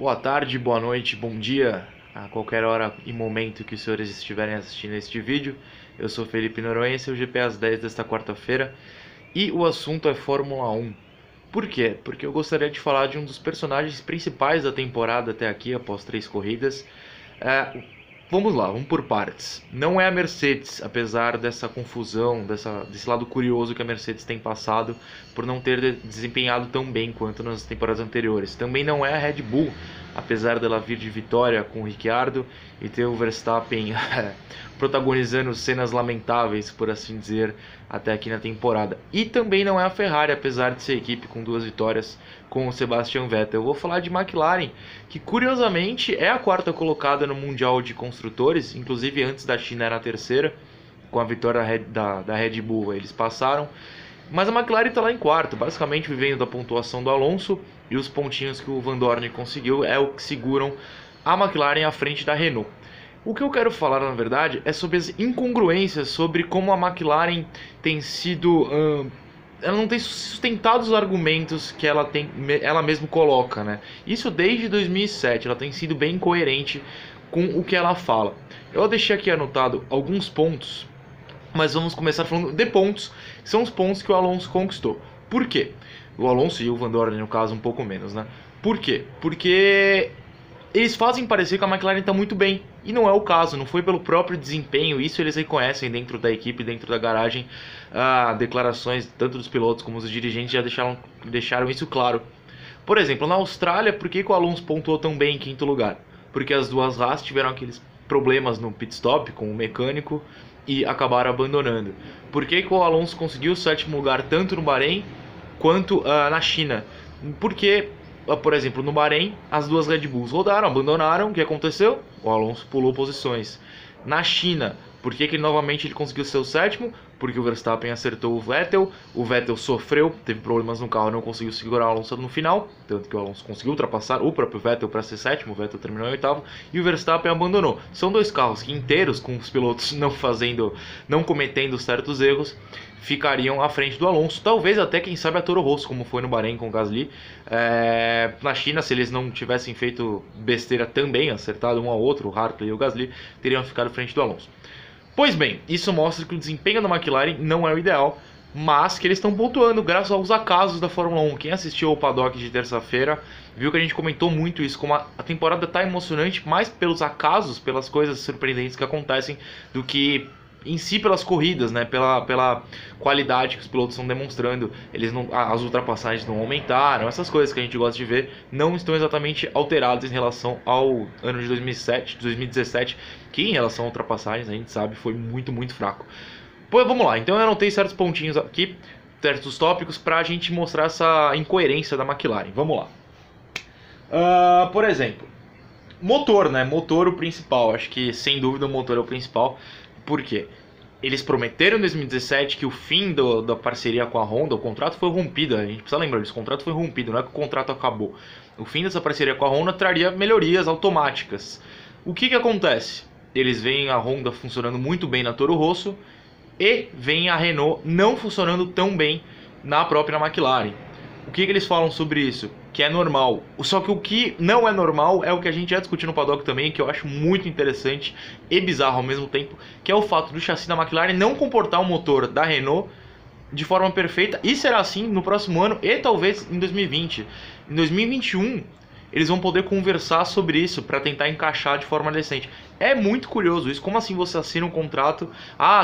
Boa tarde, boa noite, bom dia, a qualquer hora e momento que os senhores estiverem assistindo este vídeo. Eu sou Felipe Noronha, esse é o GP às 10 desta quarta-feira e o assunto é Fórmula 1. Por quê? Porque eu gostaria de falar de um dos personagens principais da temporada até aqui, após 3 corridas. Vamos lá, vamos por partes. Não é a Mercedes, apesar dessa confusão, desse lado curioso que a Mercedes tem passado por não ter desempenhado tão bem quanto nas temporadas anteriores. Também não é a Red Bull, apesar dela vir de vitória com o Ricciardo e ter o Verstappen protagonizando cenas lamentáveis, por assim dizer, até aqui na temporada. E também não é a Ferrari, apesar de ser equipe com 2 vitórias com o Sebastian Vettel. Eu vou falar de McLaren, que curiosamente é a 4ª colocada no Mundial de Construtores, inclusive antes da China era a 3ª, com a vitória da Red Bull eles passaram. Mas a McLaren está lá em 4º, basicamente vivendo da pontuação do Alonso, e os pontinhos que o Van Dorn conseguiu é o que seguram a McLaren à frente da Renault. O que eu quero falar, na verdade, é sobre as incongruências, sobre como a McLaren tem sido... ela não tem sustentado os argumentos que ela mesma coloca, né? Isso desde 2007, ela tem sido bem coerente com o que ela fala. Eu deixei aqui anotado alguns pontos, mas vamos começar falando de pontos, que são os pontos que o Alonso conquistou. Por quê? O Alonso e o Van Dorn, no caso, um pouco menos, né? Por quê? Porque eles fazem parecer que a McLaren está muito bem, e não é o caso, não foi pelo próprio desempenho, isso eles reconhecem dentro da equipe, dentro da garagem. Declarações tanto dos pilotos como dos dirigentes já deixaram isso claro. Por exemplo, na Austrália, por que o Alonso pontuou tão bem em 5º lugar? Porque as duas Haas tiveram aqueles problemas no pit stop com o mecânico e acabaram abandonando. Por que o Alonso conseguiu o 7º lugar tanto no Bahrein quanto na China? Porque, por exemplo, no Bahrein, as duas Red Bulls rodaram, abandonaram. O que aconteceu? O Alonso pulou posições. Na China, por que novamente ele conseguiu ser o 7º? Porque o Verstappen acertou o Vettel sofreu, teve problemas no carro, não conseguiu segurar o Alonso no final, tanto que o Alonso conseguiu ultrapassar o próprio Vettel para ser 7º, o Vettel terminou em 8º, e o Verstappen abandonou. São 2 carros que inteiros, com os pilotos não cometendo certos erros, ficariam à frente do Alonso, talvez até, quem sabe, a Toro Rosso, como foi no Bahrein com o Gasly. Na China, se eles não tivessem feito besteira também, acertado um ao outro, o Hartley e o Gasly, teriam ficado à frente do Alonso. Pois bem, isso mostra que o desempenho da McLaren não é o ideal, mas que eles estão pontuando graças aos acasos da Fórmula 1. Quem assistiu ao paddock de terça-feira viu que a gente comentou muito isso, como a temporada está emocionante mais pelos acasos, pelas coisas surpreendentes que acontecem, do que em si pelas corridas, né? Pela qualidade que os pilotos estão demonstrando. As ultrapassagens não aumentaram, essas coisas que a gente gosta de ver não estão exatamente alteradas em relação ao ano de 2017, que em relação a ultrapassagens a gente sabe foi muito, muito fraco. Pois vamos lá, então eu anotei certos pontinhos aqui, certos tópicos, para a gente mostrar essa incoerência da McLaren. Vamos lá. Por exemplo, motor, né? Motor o principal, acho que sem dúvida o motor é o principal. Por quê? Eles prometeram em 2017 que o fim da parceria com a Honda, o contrato foi rompido, a gente precisa lembrar disso, o contrato foi rompido, não é que o contrato acabou. O fim dessa parceria com a Honda traria melhorias automáticas. O que acontece? Eles veem a Honda funcionando muito bem na Toro Rosso e veem a Renault não funcionando tão bem na própria McLaren. O que eles falam sobre isso? Que é normal. Só que o que não é normal é o que a gente já discutiu no paddock também, que eu acho muito interessante e bizarro ao mesmo tempo, que é o fato do chassi da McLaren não comportar o motor da Renault de forma perfeita, e será assim no próximo ano e talvez em 2020. Em 2021 eles vão poder conversar sobre isso para tentar encaixar de forma decente. É muito curioso isso. Como assim você assina um contrato?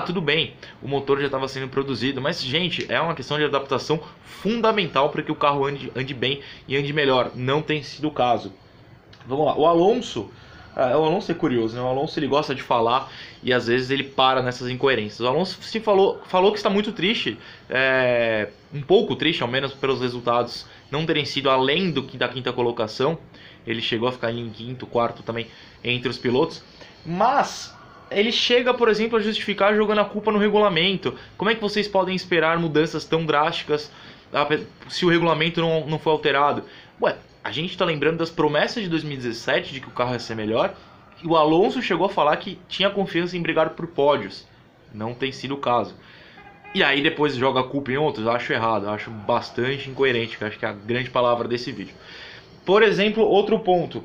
Tudo bem, o motor já estava sendo produzido, mas, gente, é uma questão de adaptação fundamental para que o carro ande bem e ande melhor. Não tem sido o caso. Vamos lá, o Alonso é curioso, né? O Alonso ele gosta de falar e às vezes ele para nessas incoerências. O Alonso se falou que está muito triste, um pouco triste ao menos pelos resultados não terem sido além da 5ª colocação. Ele chegou a ficar em 5º, 4º também entre os pilotos, mas ele chega, por exemplo, a justificar jogando a culpa no regulamento. Como é que vocês podem esperar mudanças tão drásticas se o regulamento não foi alterado? A gente está lembrando das promessas de 2017 de que o carro ia ser melhor, e o Alonso chegou a falar que tinha confiança em brigar por pódios. Não tem sido o caso. E aí depois joga a culpa em outros, eu acho errado, eu acho bastante incoerente, que eu acho que é a grande palavra desse vídeo. Por exemplo, outro ponto.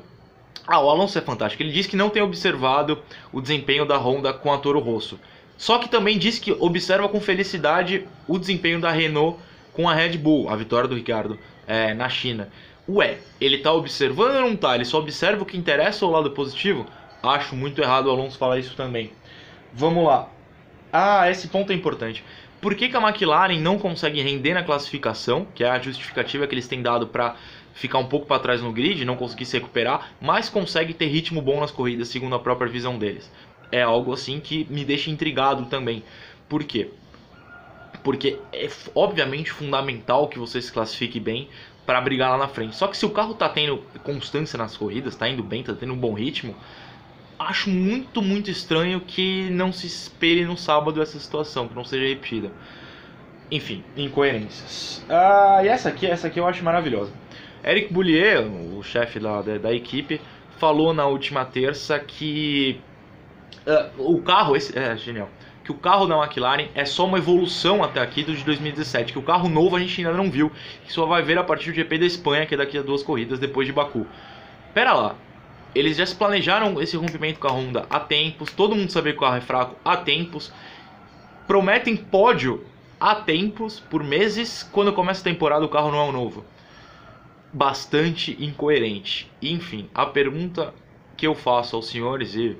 O Alonso é fantástico. Ele diz que não tem observado o desempenho da Honda com a Toro Rosso. Só que também diz que observa com felicidade o desempenho da Renault com a Red Bull, a vitória do Ricciardo na China. Ué, ele tá observando ou não tá? Ele só observa o que interessa ou o lado positivo? Acho muito errado o Alonso falar isso também. Vamos lá. Esse ponto é importante. Por que a McLaren não consegue render na classificação, que é a justificativa que eles têm dado para ficar um pouco para trás no grid, não conseguir se recuperar, mas consegue ter ritmo bom nas corridas, segundo a própria visão deles? É algo assim que me deixa intrigado também. Por quê? Porque é obviamente fundamental que você se classifique bem para brigar lá na frente. Só que se o carro tá tendo constância nas corridas, tá indo bem, tá tendo um bom ritmo, acho muito estranho que não se espere no sábado essa situação, que não seja repetida. Enfim, incoerências. E essa aqui eu acho maravilhosa. Eric Boulier, o chefe da equipe, falou na última terça que o carro, genial, que o carro da McLaren é só uma evolução até aqui do de 2017, que o carro novo a gente ainda não viu, que só vai ver a partir do GP da Espanha, que é daqui a 2 corridas depois de Baku. Pera lá, eles já se planejaram esse rompimento com a Honda há tempos, todo mundo sabe que o carro é fraco há tempos, prometem pódio há tempos, por meses, quando começa a temporada o carro não é o novo. Bastante incoerente. Enfim, a pergunta que eu faço aos senhores e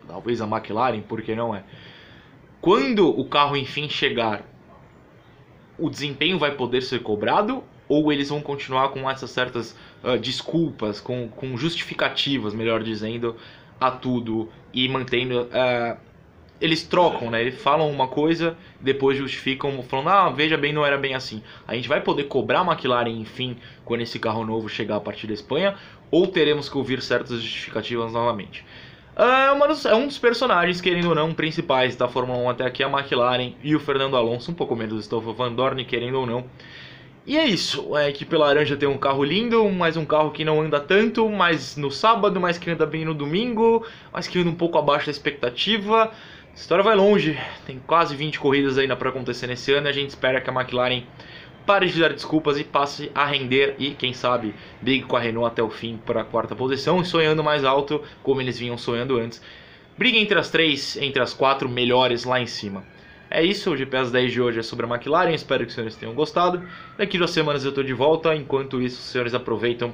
talvez a McLaren, por que não é? Quando o carro enfim chegar, o desempenho vai poder ser cobrado? Ou eles vão continuar com essas certas desculpas, com justificativas, melhor dizendo, a tudo e mantendo... eles trocam, né? Eles falam uma coisa, depois justificam, falando, veja bem, não era bem assim. A gente vai poder cobrar a McLaren, enfim, quando esse carro novo chegar a partir da Espanha? Ou teremos que ouvir certas justificativas novamente? É um dos personagens, querendo ou não, principais da Fórmula 1 até aqui, a McLaren e o Fernando Alonso, um pouco menos do Stoffel Van Dorn, querendo ou não. E é isso, a equipe laranja tem um carro lindo, mas um carro que não anda tanto, mas no sábado, mas que anda bem no domingo, mas que anda um pouco abaixo da expectativa. A história vai longe, tem quase 20 corridas ainda para acontecer nesse ano e a gente espera que a McLaren pare de dar desculpas e passe a render e, quem sabe, brigue com a Renault até o fim para a 4ª posição e sonhando mais alto, como eles vinham sonhando antes. Brigue entre as 3, entre as 4 melhores lá em cima. É isso, o GP às 10 de hoje é sobre a McLaren, espero que os senhores tenham gostado. Daqui 2 semanas eu estou de volta, enquanto isso os senhores aproveitam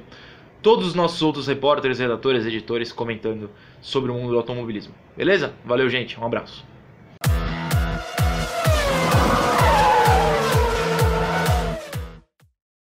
todos os nossos outros repórteres, redatores, editores comentando sobre o mundo do automobilismo. Beleza? Valeu, gente, um abraço.